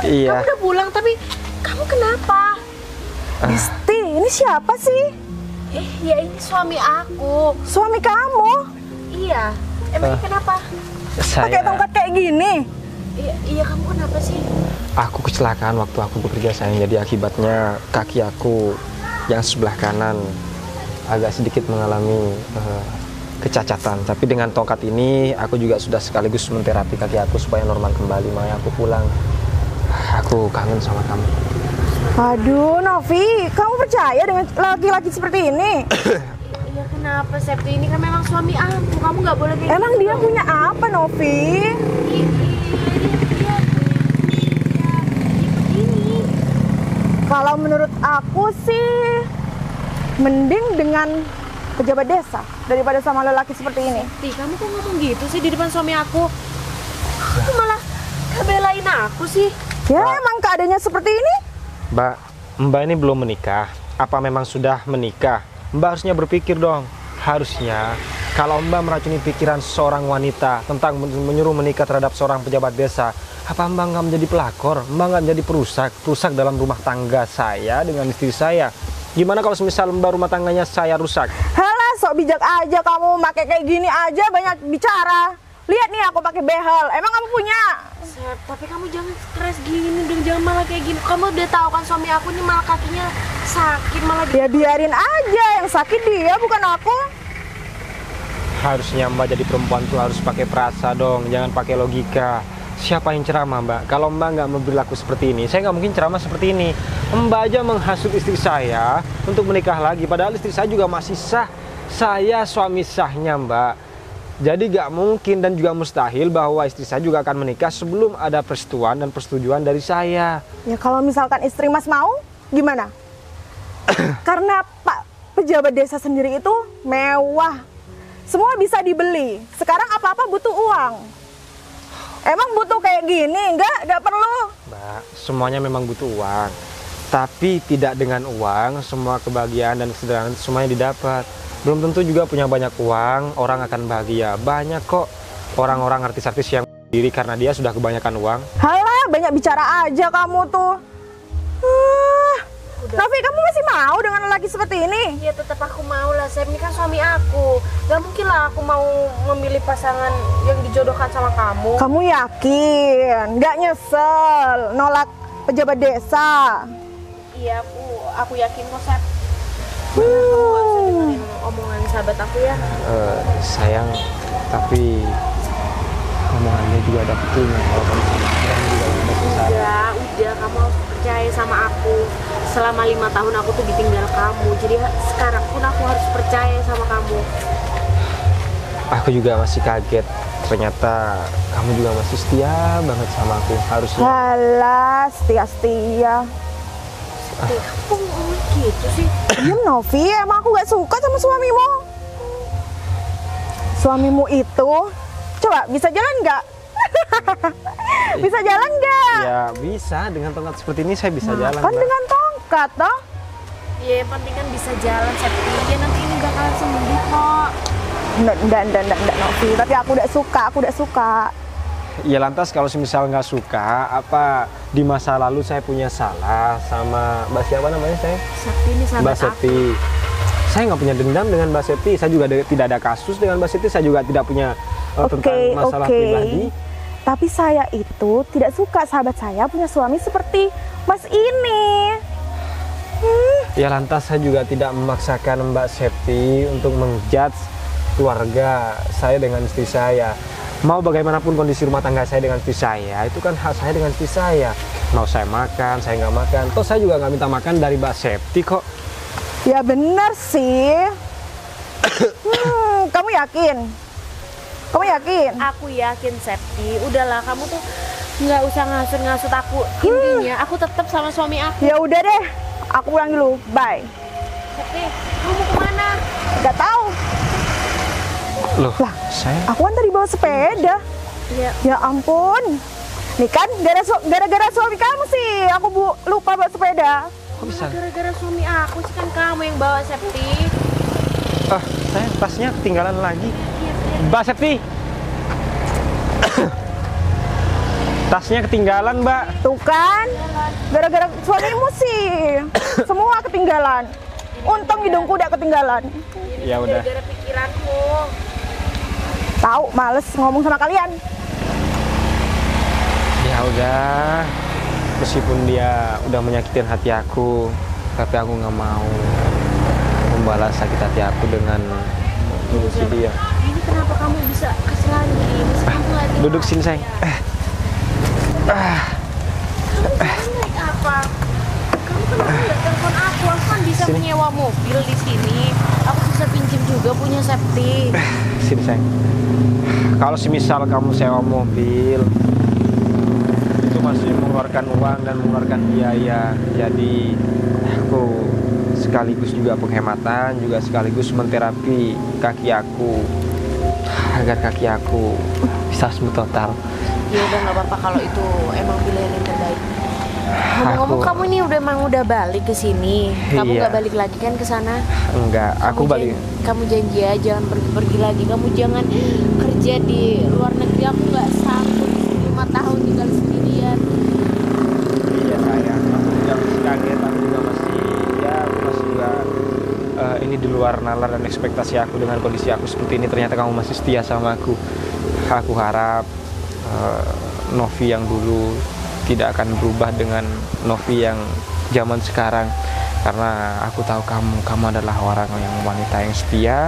[SPEAKER 5] iya.
[SPEAKER 4] Kamu udah pulang, tapi kamu kenapa? Besti, ini siapa sih?
[SPEAKER 1] Ya ini suami aku.
[SPEAKER 4] Suami kamu?
[SPEAKER 1] Iya. Emangnya kenapa?
[SPEAKER 4] Pakai tongkat kayak gini?
[SPEAKER 1] Iya, kamu kenapa sih?
[SPEAKER 5] Aku kecelakaan waktu aku bekerja, sayang. Jadi akibatnya kaki aku yang sebelah kanan agak sedikit mengalami kecacatan. Tapi dengan tongkat ini aku juga sudah sekaligus menterapi kaki aku supaya normal kembali. Makanya aku pulang. Aku kangen sama kamu.
[SPEAKER 4] Aduh, Novi, kamu percaya dengan laki-laki seperti ini?
[SPEAKER 1] Iya, kenapa, Septi? Ini kan memang suami aku. Kamu nggak boleh kayak
[SPEAKER 4] Emang
[SPEAKER 1] gitu.
[SPEAKER 4] dia punya apa, Novi?
[SPEAKER 1] Iya, begini.
[SPEAKER 4] Kalau menurut aku sih, mending dengan pejabat desa daripada sama lelaki seperti ini.
[SPEAKER 1] Septi, kamu kok ngomong gitu sih di depan suami aku? Kamu malah ngebelain aku sih.
[SPEAKER 4] Ya, emang keadaannya seperti ini.
[SPEAKER 5] Mbak ini belum menikah. Apa memang sudah menikah? Mbak harusnya berpikir dong. Harusnya kalau Mbak meracuni pikiran seorang wanita tentang menyuruh menikah terhadap seorang pejabat desa, apa Mbak nggak menjadi pelakor? Mbak nggak menjadi perusak dalam rumah tangga saya dengan istri saya? Gimana kalau semisal Mbak rumah tangganya saya rusak?
[SPEAKER 4] Halah, sok bijak aja kamu, pakai kayak gini aja banyak bicara. Lihat nih aku pakai behel. Emang kamu punya?
[SPEAKER 1] Sep, tapi kamu jangan stres gini dong, jangan malah kayak gini. Kamu udah tahu kan suami aku nih malah kakinya sakit, malah
[SPEAKER 4] Ya biarin aja, yang sakit dia bukan aku.
[SPEAKER 5] Harusnya Mbak jadi perempuan tuh harus pakai perasa dong, jangan pakai logika. siapa yang ceramah Mbak? Kalau Mbak nggak berlaku seperti ini, saya nggak mungkin ceramah seperti ini. Mbak aja menghasut istri saya untuk menikah lagi, padahal istri saya juga masih sah. Saya suami sahnya Mbak. Jadi nggak mungkin dan juga mustahil bahwa istri saya juga akan menikah sebelum ada persetujuan dan persetujuan dari saya.
[SPEAKER 4] Ya kalau misalkan istri Mas mau, gimana? Karena Pak pejabat desa sendiri itu mewah. Semua bisa dibeli. Sekarang apa-apa butuh uang. Emang butuh kayak gini? Enggak perlu.
[SPEAKER 5] Mbak, semuanya memang butuh uang. Tapi tidak dengan uang, semua kebahagiaan dan kesederhanaan semuanya didapat. Belum tentu juga punya banyak uang, orang akan bahagia. Banyak kok orang-orang artis-artis yang diri karena dia sudah kebanyakan uang.
[SPEAKER 4] Halah, banyak bicara aja kamu tuh. Novi, kamu masih mau dengan lelaki seperti ini?
[SPEAKER 1] Ya tetap aku mau lah, Sep. Ini kan suami aku. Gak mungkin lah aku mau memilih pasangan yang dijodohkan sama kamu.
[SPEAKER 4] Kamu yakin? Nggak nyesel nolak pejabat desa?
[SPEAKER 1] Iya, aku yakin kok, Sep. Kamu gak usah dengerin omongan sahabat aku ya.
[SPEAKER 5] Sayang, tapi omongannya juga ada betulnya. Kalau kamu sama Kiran juga ada kesalahan.
[SPEAKER 1] Udah, kamu harus percaya sama aku. Selama 5 tahun aku tuh ditinggal kamu. Jadi sekarang pun aku harus percaya sama kamu.
[SPEAKER 5] Aku juga masih kaget. Ternyata kamu juga masih setia banget sama aku. Harusnya.
[SPEAKER 4] Halah, setia-setia.
[SPEAKER 1] Kok ngomong gitu sih?
[SPEAKER 4] Diam Novi, emang aku gak suka sama suamimu. Suamimu itu, coba bisa jalan nggak? Bisa jalan nggak?
[SPEAKER 5] Ya bisa, dengan tongkat seperti ini saya bisa jalan.
[SPEAKER 4] Kan
[SPEAKER 5] Mbak.
[SPEAKER 4] dengan tongkat toh?
[SPEAKER 1] Ya yang penting kan bisa jalan, Septi. Ya nanti ini bakalan sembuh kok.
[SPEAKER 4] Nggak Novi, tapi aku udah suka.
[SPEAKER 5] Ya lantas kalau misal nggak suka, apa di masa lalu saya punya salah sama Mbak siapa namanya saya?
[SPEAKER 1] Septi ini sahabat
[SPEAKER 5] Mbak Septi. Saya nggak punya dendam dengan Mbak Septi. Saya juga tidak ada kasus dengan Mbak Septi. Saya juga tidak punya tentang masalah pribadi.
[SPEAKER 4] Tapi saya itu tidak suka sahabat saya punya suami seperti Mas ini.
[SPEAKER 5] Ya lantas saya juga tidak memaksakan Mbak Septi untuk menjudge keluarga saya dengan istri saya. Mau bagaimanapun kondisi rumah tangga saya dengan istri saya, itu kan hak saya dengan istri saya. Mau saya makan, saya nggak makan. Toh saya juga nggak minta makan dari Mbak Septi kok.
[SPEAKER 4] Ya benar sih. Kamu yakin? Kamu yakin?
[SPEAKER 1] Aku yakin, Septi. Udahlah, kamu tuh nggak usah ngasut-ngasut aku. Intinya aku tetap sama suami aku.
[SPEAKER 4] Ya udah deh, aku pulang dulu. Bye.
[SPEAKER 1] Septi, kamu mau kemana?
[SPEAKER 4] Gak tahu.
[SPEAKER 5] Loh,
[SPEAKER 4] Lah,
[SPEAKER 5] saya
[SPEAKER 4] aku kan tadi bawa sepeda.
[SPEAKER 1] Ya,
[SPEAKER 4] Ya ampun. Nih kan gara-gara suami kamu sih aku lupa bawa sepeda.
[SPEAKER 5] kok bisa?
[SPEAKER 1] gara-gara suami aku sih, kan kamu yang bawa, Septi.
[SPEAKER 5] Saya tasnya ketinggalan lagi. Mbak Septi. Tasnya ketinggalan, Mbak.
[SPEAKER 4] Tuh kan, gara-gara suamimu sih semua ketinggalan. Untung hidungku udah ketinggalan.
[SPEAKER 5] Ya udah.
[SPEAKER 1] Gara-gara pikiranmu.
[SPEAKER 4] Tahu, males ngomong sama kalian.
[SPEAKER 5] Ya udah. Meskipun dia udah menyakitin hati aku, tapi aku nggak mau membalas sakit hati aku dengan membunuh dia.
[SPEAKER 1] Ini kenapa kamu bisa kesel lagi? Kamu lagi
[SPEAKER 5] Duduk sini, sayang.
[SPEAKER 1] Kamu naik apa? Kamu kenapa nggak telepon aku? Aku kan bisa
[SPEAKER 5] Sini.
[SPEAKER 1] menyewa mobil di sini. Aku bisa pinjam juga punya Septi.
[SPEAKER 5] Sini, sayang. Kalau semisal kamu sewa mobil, itu masih mengeluarkan uang dan mengeluarkan biaya. Jadi aku sekaligus juga penghematan, juga sekaligus menterapi kaki aku agar kaki aku bisa sembuh total.
[SPEAKER 1] Ya udah nggak apa-apa kalau itu emang pilihan yang terbaik. Ngomong-ngomong,
[SPEAKER 5] Aku-
[SPEAKER 1] kamu ini udah balik ke sini. Kamu
[SPEAKER 5] Iya.
[SPEAKER 1] nggak balik lagi kan ke sana?
[SPEAKER 5] Enggak, aku balik.
[SPEAKER 1] Kamu janji ya jangan pergi-pergi lagi. Kamu jangan kerja di luar negeri. Aku nggak sanggup 5 tahun tinggal sendirian.
[SPEAKER 5] Iya sayang, aku juga masih kaget, aku juga masih aku masih juga ini di luar nalar dan ekspektasi aku dengan kondisi aku seperti ini. Ternyata kamu masih setia sama aku. Aku harap Novi yang dulu tidak akan berubah dengan Novi yang zaman sekarang, karena aku tahu kamu adalah orang yang wanita yang setia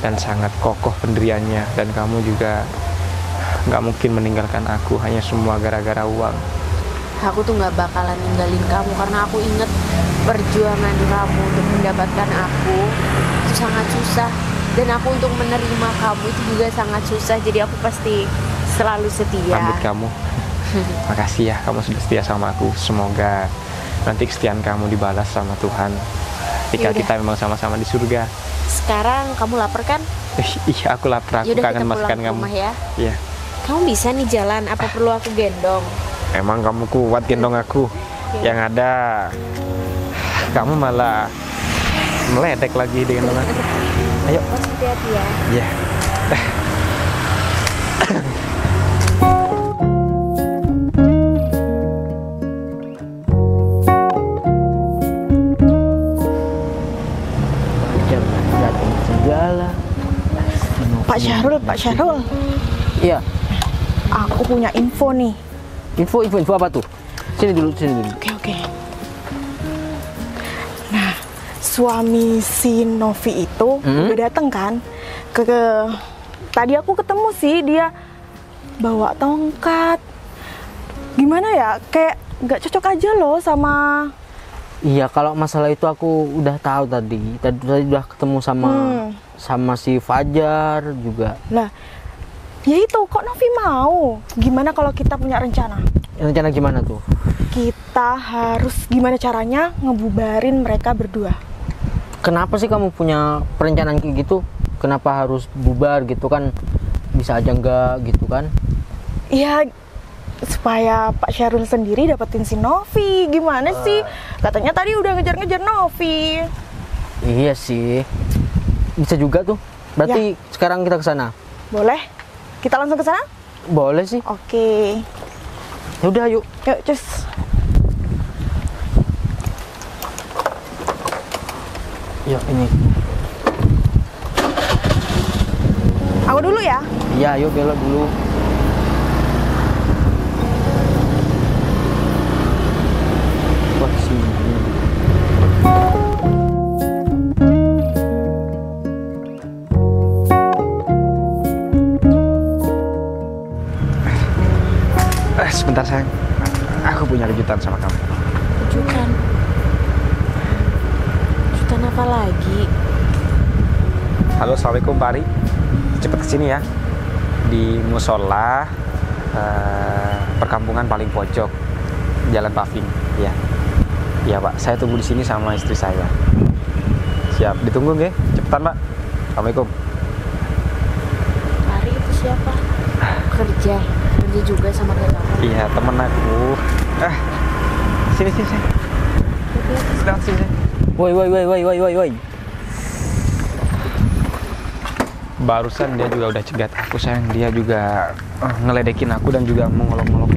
[SPEAKER 5] dan sangat kokoh pendiriannya, dan kamu juga nggak mungkin meninggalkan aku hanya semua gara-gara uang.
[SPEAKER 1] Aku tuh nggak bakalan ninggalin kamu karena aku inget perjuangan kamu untuk mendapatkan aku itu sangat susah, dan aku untuk menerima kamu itu juga sangat susah. Jadi aku pasti selalu setia.
[SPEAKER 5] Rambut kamu, makasih ya, kamu sudah setia sama aku. Semoga nanti kesetiaan kamu dibalas sama Tuhan ketika
[SPEAKER 1] Yaudah.
[SPEAKER 5] kita memang sama-sama di surga.
[SPEAKER 1] Sekarang kamu lapar kan?
[SPEAKER 5] Iya, aku lapar, aku
[SPEAKER 1] Yaudah,
[SPEAKER 5] kangen
[SPEAKER 1] kita
[SPEAKER 5] masakan
[SPEAKER 1] pulang ke
[SPEAKER 5] kamu.
[SPEAKER 1] rumah ya.
[SPEAKER 5] Iya.
[SPEAKER 1] Kamu bisa nih jalan, apa perlu aku gendong?
[SPEAKER 5] Emang kamu kuat gendong aku? Yang ada kamu malah meledek lagi dengan aku. Ayo.
[SPEAKER 1] Mas, hati-hati ya.
[SPEAKER 5] Iya.
[SPEAKER 2] Jangan datang segala.
[SPEAKER 4] Pak Syahrul,
[SPEAKER 2] Iya.
[SPEAKER 4] aku punya info nih.
[SPEAKER 2] Info apa tuh? Sini dulu.
[SPEAKER 4] Oke. Nah, suami si Novi itu udah dateng kan? Tadi aku ketemu sih, dia bawa tongkat. Gimana ya? Kayak nggak cocok aja loh sama.
[SPEAKER 2] Iya, kalau masalah itu aku udah tahu tadi. Tadi udah ketemu sama si Fajar juga.
[SPEAKER 4] Lah, ya itu kok Novi mau? Gimana kalau kita punya rencana?
[SPEAKER 2] Rencana gimana tuh?
[SPEAKER 4] Kita harus gimana caranya ngebubarin mereka berdua?
[SPEAKER 2] Kenapa sih kamu punya perencanaan kayak gitu? Kenapa harus bubar gitu kan? Bisa aja enggak gitu kan?
[SPEAKER 4] Iya, supaya Pak Syahrul sendiri dapetin si Novi. Gimana sih? Katanya tadi udah ngejar-ngejar Novi.
[SPEAKER 2] Iya sih. Bisa juga tuh. Berarti sekarang kita ke sana.
[SPEAKER 4] Boleh? Kita langsung ke sana?
[SPEAKER 2] Boleh sih.
[SPEAKER 4] Oke.
[SPEAKER 2] Ya udah, yuk.
[SPEAKER 4] Yuk, cus.
[SPEAKER 2] Yuk ini.
[SPEAKER 4] Aku dulu ya.
[SPEAKER 2] Iya, yuk belok dulu. Wah, sini.
[SPEAKER 5] Sebentar sayang, aku punya kejutan sama kamu.
[SPEAKER 1] Kejutan apa lagi?
[SPEAKER 5] Halo, assalamualaikum Pak Ari. Cepet kesini ya. Di musola perkampungan paling pojok, Jalan Paving. Iya. Iya Pak, saya tunggu di sini sama istri saya. Siap, ditunggu nggih? Cepetan Pak. Assalamualaikum.
[SPEAKER 1] Ari itu siapa? Kerja juga sama kayak kamu.
[SPEAKER 5] Iya, temen aku. Sini. Sedang sini.
[SPEAKER 2] Woi.
[SPEAKER 5] Barusan dia juga udah cegat aku sayang. Dia juga ngeledekin aku dan juga mengolok-olok.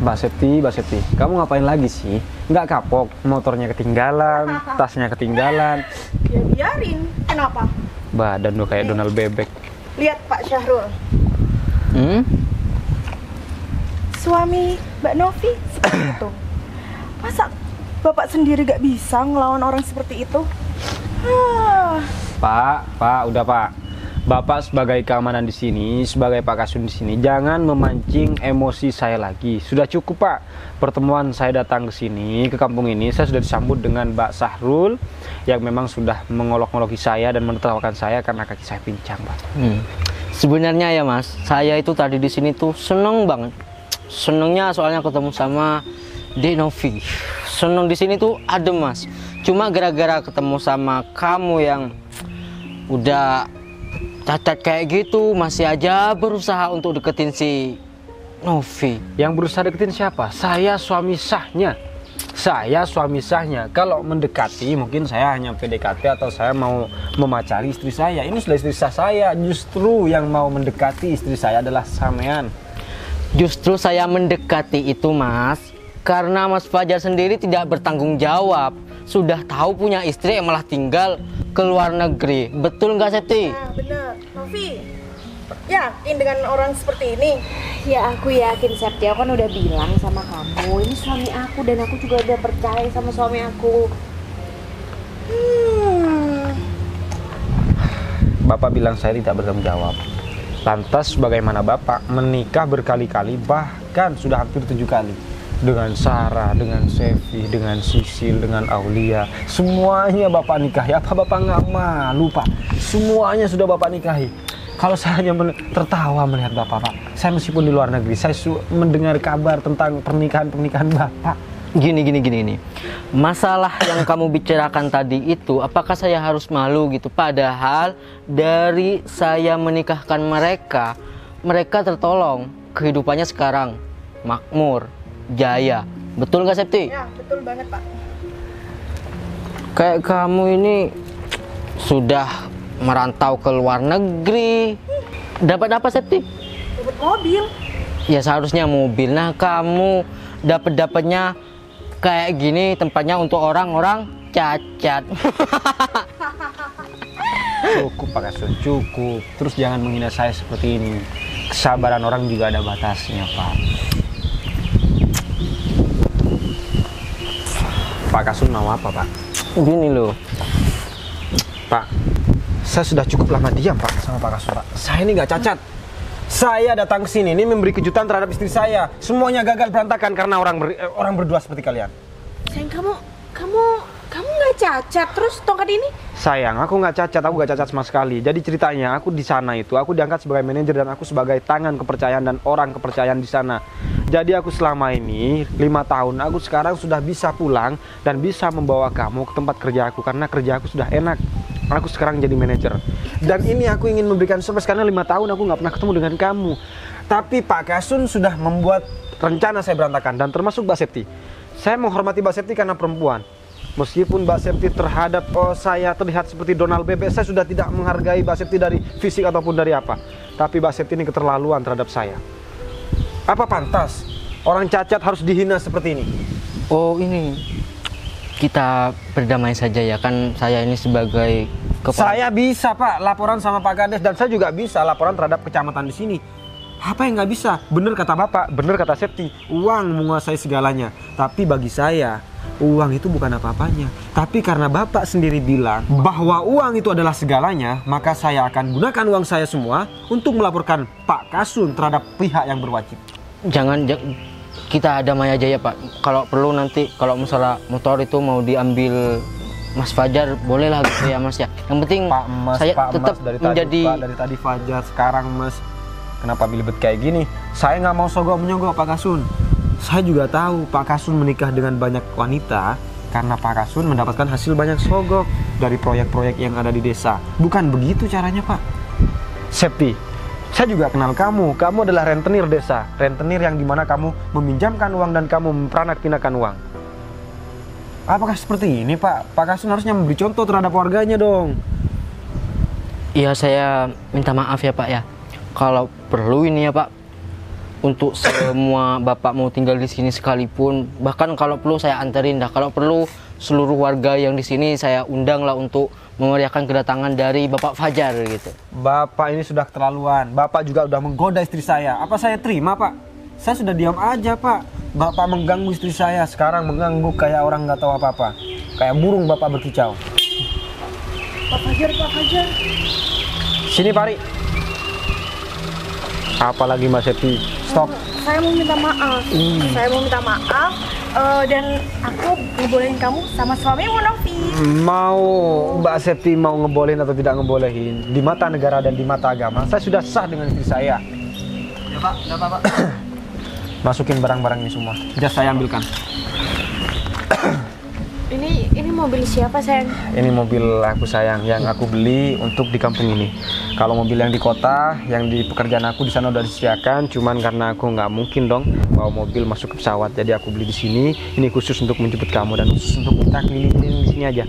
[SPEAKER 5] Mbak Septi, kamu ngapain lagi sih? Nggak kapok, motornya ketinggalan, tasnya ketinggalan.
[SPEAKER 4] Ya biarin. Kenapa?
[SPEAKER 5] Badan udah kayak Donald Bebek.
[SPEAKER 4] Lihat Pak Syahrul. Suami Mbak Novi seperti itu. Masa Bapak sendiri gak bisa ngelawan orang seperti itu?
[SPEAKER 5] Pak, udah Pak. Bapak sebagai keamanan di sini, sebagai Pak Kasun di sini, jangan memancing emosi saya lagi. Sudah cukup Pak. Pertemuan saya datang ke sini, ke kampung ini, saya sudah disambut dengan Mbak Syahrul yang memang sudah mengolok-oloki saya dan menertawakan saya karena kaki saya pincang, Pak.
[SPEAKER 2] Sebenarnya ya Mas, saya itu tadi di sini tuh seneng banget. Senengnya soalnya ketemu sama Dek Novi. Seneng di sini tuh adem Mas. Cuma gara-gara ketemu sama kamu yang udah cacat kayak gitu, masih aja berusaha untuk deketin si Novi.
[SPEAKER 5] Yang berusaha deketin siapa? Saya suami sahnya. Kalau mendekati mungkin saya hanya PDKT atau saya mau memacari istri saya. Ini sudah istri sah saya. Justru yang mau mendekati istri saya adalah sampean.
[SPEAKER 2] Justru saya mendekati itu Mas, karena Mas Fajar sendiri tidak bertanggung jawab. Sudah tahu punya istri yang malah tinggal ke luar negeri. Betul nggak Septi?
[SPEAKER 4] Nah, bener. Novi, yakin dengan orang seperti ini?
[SPEAKER 1] Ya aku yakin Septi, aku kan udah bilang sama kamu, ini suami aku dan aku juga udah percaya sama suami aku.
[SPEAKER 5] Bapak bilang saya tidak bertanggung jawab. Lantas bagaimana Bapak menikah berkali-kali, bahkan sudah hampir 7 kali, dengan Sarah, dengan Sevi, dengan Sisil, dengan Aulia, semuanya Bapak nikahi. Apa Bapak nggak malu Pak? Semuanya sudah Bapak nikahi. Kalau saya hanya tertawa melihat Bapak, Pak. Saya meskipun di luar negeri, saya mendengar kabar tentang pernikahan Bapak.
[SPEAKER 2] Gini. Masalah yang kamu bicarakan tadi itu, apakah saya harus malu gitu? Padahal dari saya menikahkan mereka, mereka tertolong. Kehidupannya sekarang makmur, jaya. Betul nggak, Septi?
[SPEAKER 4] Ya, betul banget, Pak.
[SPEAKER 2] Kayak kamu ini sudah merantau ke luar negeri. Dapat apa, Septi?
[SPEAKER 4] Dapat mobil.
[SPEAKER 2] Ya seharusnya mobil. Nah, kamu dapatnya kayak gini, tempatnya untuk orang-orang cacat.
[SPEAKER 5] Cukup Pak Kasun, cukup. Terus jangan menghina saya seperti ini. Kesabaran orang juga ada batasnya, Pak. Pak Kasun mau apa, Pak?
[SPEAKER 2] Gini loh.
[SPEAKER 5] Pak, saya sudah cukup lama diam Pak sama Pak Kasun, Pak. Saya ini nggak cacat. Saya datang ke sini ini memberi kejutan terhadap istri saya. Semuanya gagal berantakan karena orang berdua seperti kalian.
[SPEAKER 1] Sayang, kamu nggak cacat. Terus tongkat ini?
[SPEAKER 5] Sayang, aku nggak cacat, aku nggak cacat sama sekali. Jadi ceritanya aku di sana itu, aku diangkat sebagai manajer dan aku sebagai tangan kepercayaan dan orang kepercayaan di sana. Jadi aku selama ini 5 tahun, aku sekarang sudah bisa pulang dan bisa membawa kamu ke tempat kerja aku karena kerja aku sudah enak. Aku sekarang jadi manajer. Dan ini aku ingin memberikan surprise karena 5 tahun aku nggak pernah ketemu dengan kamu. Tapi Pak Kasun sudah membuat rencana saya berantakan dan termasuk Mbak Septi. Saya menghormati Mbak Septi karena perempuan. Meskipun Mbak Septi terhadap saya terlihat seperti Donald Bebek, saya sudah tidak menghargai Mbak Septi dari fisik ataupun dari apa. Tapi Mbak Septi ini keterlaluan terhadap saya. Apa pantas orang cacat harus dihina seperti ini?
[SPEAKER 2] Oh, ini kita berdamai saja ya, kan saya ini sebagai kepala.
[SPEAKER 5] Saya bisa Pak laporan sama Pak Kades dan saya juga bisa laporan terhadap kecamatan di sini. Apa yang nggak bisa? Bener kata Bapak, bener kata Septi, uang menguasai segalanya. Tapi bagi saya, uang itu bukan apa-apanya. Tapi karena Bapak sendiri bilang bahwa uang itu adalah segalanya, maka saya akan gunakan uang saya semua untuk melaporkan Pak Kasun terhadap pihak yang berwajib.
[SPEAKER 2] Jangan kita damai aja ya Pak. Kalau perlu nanti kalau masalah motor itu mau diambil Mas Fajar, bolehlah gitu ya Mas ya. Yang penting
[SPEAKER 5] Pak Mas,
[SPEAKER 2] saya
[SPEAKER 5] Pak
[SPEAKER 2] tetap
[SPEAKER 5] Mas, dari
[SPEAKER 2] menjadi
[SPEAKER 5] tadi, Pak, dari tadi Fajar, sekarang Mas. Kenapa bilibet kayak gini? Saya nggak mau sogok menyogok Pak Kasun. Saya juga tahu Pak Kasun menikah dengan banyak wanita karena Pak Kasun mendapatkan hasil banyak sogok dari proyek-proyek yang ada di desa. Bukan begitu caranya Pak. Septi, saya juga kenal kamu. Kamu adalah rentenir desa. Rentenir yang dimana kamu meminjamkan uang dan kamu memperanak pindakan uang. Apakah seperti ini Pak? Pak Kasun harusnya memberi contoh terhadap warganya dong.
[SPEAKER 2] Iya, saya minta maaf ya Pak ya. Kalau perlu ini ya Pak, untuk semua Bapak mau tinggal di sini sekalipun, bahkan kalau perlu saya anterin dah. Kalau perlu seluruh warga yang di sini saya undang lah untuk memeriahkan kedatangan dari Bapak Fajar gitu.
[SPEAKER 5] Bapak ini sudah keterlaluan. Bapak juga udah menggoda istri saya. Apa saya terima Pak? Saya sudah diam aja Pak. Bapak mengganggu istri saya. Sekarang mengganggu kayak orang nggak tahu apa-apa. Kayak burung Bapak berkicau.
[SPEAKER 4] Pak Fajar.
[SPEAKER 5] Sini Pak Ri. Apalagi Mas Septi? Stop.
[SPEAKER 4] Saya mau minta maaf. Dan aku ngebolehin kamu sama suamimu, Novi.
[SPEAKER 5] Mau Mbak Septi mau ngebolehin atau tidak ngebolehin, di mata negara dan di mata agama, saya sudah sah dengan istri saya.
[SPEAKER 2] Ya Pak, nggak apa-apa.
[SPEAKER 5] Masukin barang-barang ini semua. Jas saya ambilkan.
[SPEAKER 1] Ini mobil siapa sayang?
[SPEAKER 5] Ini mobil aku sayang, yang aku beli untuk di kampung ini. Kalau mobil yang di kota, yang di pekerjaan aku di sana udah disediakan, cuman karena aku nggak mungkin dong bawa mobil masuk ke pesawat, jadi aku beli di sini. Ini khusus untuk menjemput kamu dan khusus untuk kita keliling-keliling di sini aja.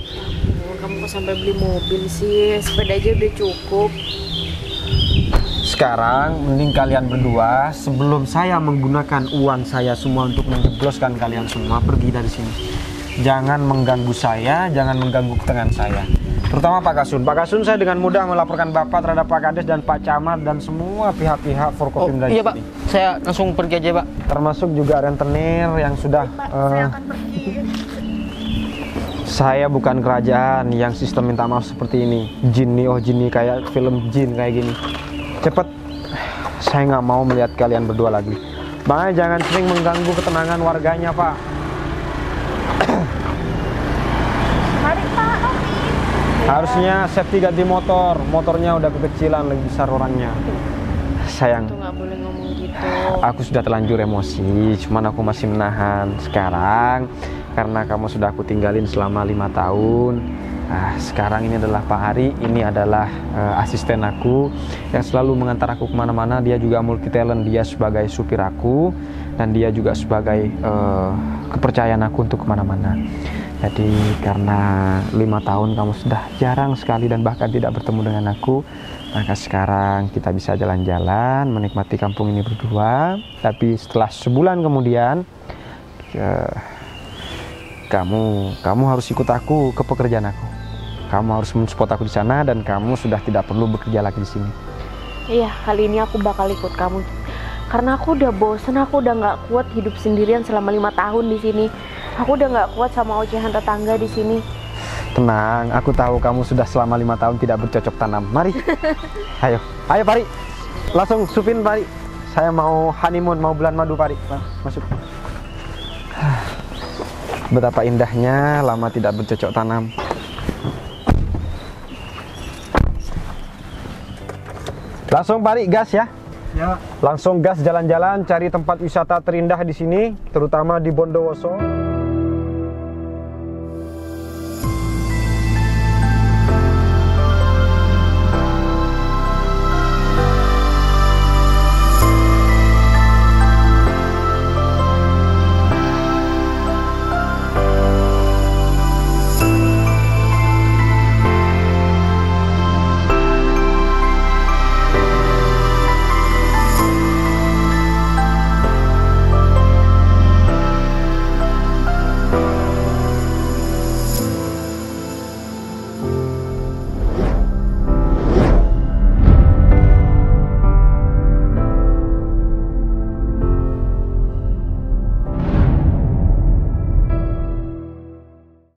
[SPEAKER 1] Kamu kok sampai beli mobil sih? Sepeda aja udah cukup.
[SPEAKER 5] Sekarang mending kalian berdua sebelum saya menggunakan uang saya semua untuk menjebloskan kalian semua pergi dari sini. Jangan mengganggu saya, jangan mengganggu ketenangan saya. Terutama Pak Kasun. Pak Kasun saya dengan mudah melaporkan Bapak terhadap Pak Kades dan Pak Camat dan semua pihak-pihak Forkopimda
[SPEAKER 2] Iya Pak, saya langsung pergi aja Pak.
[SPEAKER 5] Termasuk juga rentenir yang sudah
[SPEAKER 4] Saya akan pergi.
[SPEAKER 5] Saya bukan kerajaan yang sistem minta maaf seperti ini. Jin nih, oh jin nih, kayak film jin kayak gini. Cepet Saya nggak mau melihat kalian berdua lagi. Makanya jangan sering mengganggu ketenangan warganya, Pak.
[SPEAKER 4] Mari Pak.
[SPEAKER 5] Harusnya safety ganti motor. Motornya udah kekecilan, lebih besar orangnya. Sayang,
[SPEAKER 1] Tuh nggak boleh ngomong gitu.
[SPEAKER 5] aku sudah terlanjur emosi, cuman aku masih menahan. Sekarang karena kamu sudah aku tinggalin selama 5 tahun. Sekarang ini adalah Pak Hari, ini adalah asisten aku yang selalu mengantar aku kemana-mana. Dia juga multi talent, dia sebagai supir aku dan dia juga sebagai kepercayaan aku untuk kemana-mana. Jadi karena 5 tahun kamu sudah jarang sekali dan bahkan tidak bertemu dengan aku, maka sekarang kita bisa jalan-jalan menikmati kampung ini berdua. Tapi setelah sebulan kemudian kamu harus ikut aku ke pekerjaan aku. Kamu harus mensupport aku di sana dan kamu sudah tidak perlu bekerja lagi di sini.
[SPEAKER 1] Iya, kali ini aku bakal ikut kamu. Karena aku udah bosen, aku udah nggak kuat hidup sendirian selama 5 tahun di sini. Aku udah nggak kuat sama ocehan tetangga di sini.
[SPEAKER 5] Tenang, aku tahu kamu sudah selama 5 tahun tidak bercocok tanam. Mari, ayo Pari, langsung supin Pari. Saya mau honeymoon, mau bulan madu Pari. Masuk. Betapa indahnya lama tidak bercocok tanam. Langsung Pari, gas ya.
[SPEAKER 6] Ya.
[SPEAKER 5] Langsung gas jalan-jalan, cari tempat wisata terindah di sini, terutama di Bondowoso.